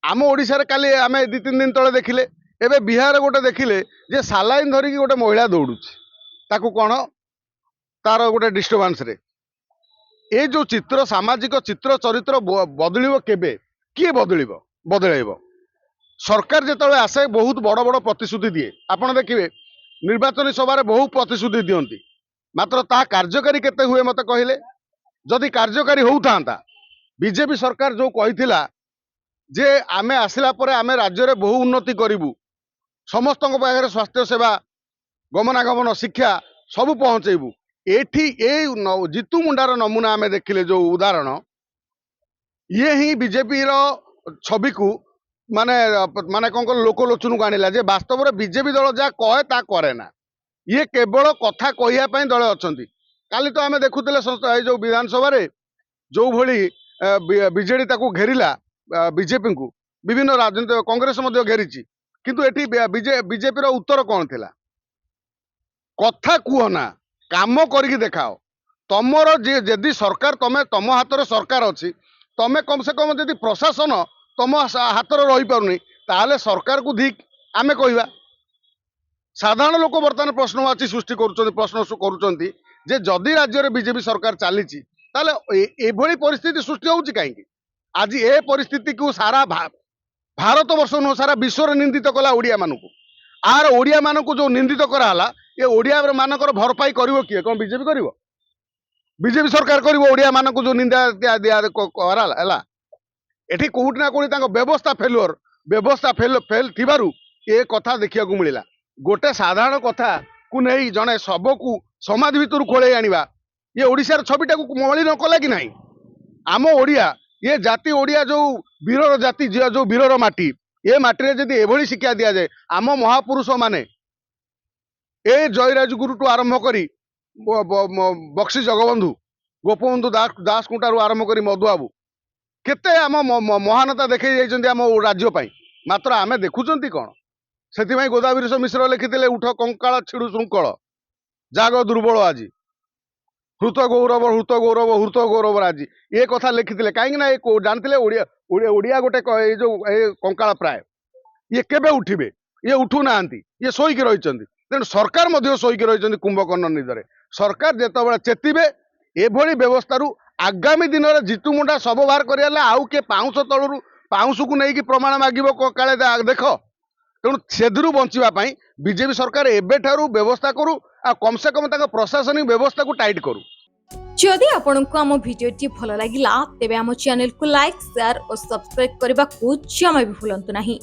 आम ओडिशा काली आम 2-3 दिन तले देखिले एबे बिहार गोटे देखिले जे सालाइन धरिकी गोटे महिला दौड़ुची ताकू कौन तार गोटे डिस्टर्बांस रे ए जो चित्र सामाजिक चित्र चरित्र बदलिबो केबे किए बदलिबो बदलाइबो सरकार जेतबे आसे बहुत बड़ बड़ प्रतिश्रुति दिए आपण देखिए निर्वाचन सभा बहु प्रतिश्रुति दियंती मात्र ता कार्यकारी केते हुए मते कहले जदि कार्यकारी होउथांता बीजेपी सरकार जो कहिथिला जे आमे आसिला परे आमे राज्य रे बहु उन्नति करिवु समस्त पाखे स्वास्थ्य सेवा गमनागमन शिक्षा सब पहुंचेबू एठी ए जीतू मुंडार नमूना आमे देखिले जो उदाहरण ये ही बीजेपी रो छवि को माने माने कौन लोकलोचन को आनिला जे वास्तव में बीजेपी दल जहाँ कहे ता करे ना ये केवल कथा कहवाई दल अच्छा काली तो आम देखुले जो विधानसभा रे जो भली बीजेडी ताकू घेरिला बीजेपी को विभिन्न राजनीतिक कांग्रेस घेरी किंतु एठी बीजेपी रो उत्तर कौन थिला कथा कहना काम करके देखाओ तमर जदि सरकार तमे तम हाथ में सरकार अच्छी तमे कम से कम जदि प्रशासन तम हाथ में रही पारुनी ताहले सरकार को धिक आमे कहवा साधारण लोक बर्तमान प्रश्नवाची सृष्टि प्रश्न करुँच जे जदि राज्य में बीजेपी सरकार चली एभली परिस्थिति सृष्टि होउची कहीं आज ए परिस्थिति को सारा भारत वर्ष नुह सारा विश्व निंदित कला ओडिया मानू आर ओडिया मानू जो निंदित कराला ये ओडिया मानकर भरपाई करिवो किए कौन बीजेपी करिवो बीजेपी सरकार करिवो ओडिया मानू जो निंदा दिया कराला एठी कोउठी ना कोउठी व्यवस्था फेलुअर व्यवस्था फेल थिबारु ए कथा देखिया को मिलिला गोटे साधारण कथा को नहीं जने सब को समाज भितर खोले आनिबा ये ओडिशार छविटा को मली न कला कि नहीं आम ओडिया ये जाति ओडिया जो वीरर जाति जो वीरर माटी ये माटी रे जदि एभली शिक्षा दिया जाए आम महापुरुष माने ए जयराज गुरु टू आरंभ करी बक्सी जगबंधु गोपबंधु दास कुंटारू आरंभ करी मधुबाबू केते आम महानता देखे जाइछन्ती आम राज्य पाई मात्र आमे देखुचंती कोन सेति गोदावरी मिश्र लिखिथिले उठ कंकाल छिड़ु श्रृंखल जाग दुर्बल आज हृत गौरव आज ये कथा लिखिथिले कहीं ना जानते ओडिया गोटे जो कंकाल प्राय ये केबे उठिबे ये उठू नांती ये सोईकी रहिचंती तेणु सरकार मध्य सोईकी रहिचंती कुंभकर्ण निदरे सरकार जेतेबेले चेतिबे एभली व्यवस्था आगामी दिन में जीतू मुंडा सब बाहर करा आउ किए पाउंश तलू पाउंश को लेकिन प्रमाण मागिब काले देख तेणु से बचापी बीजेपी सरकार एबेठारू व्यवस्था करू आ कम से कम प्रशासनिक व्यवस्था को टाइट करू। जदि आपंक आम भिडी भल लगा तेब आम चैनल को लाइक शेयर और सब्सक्राइब करने को जमा भी भूलु नहीं।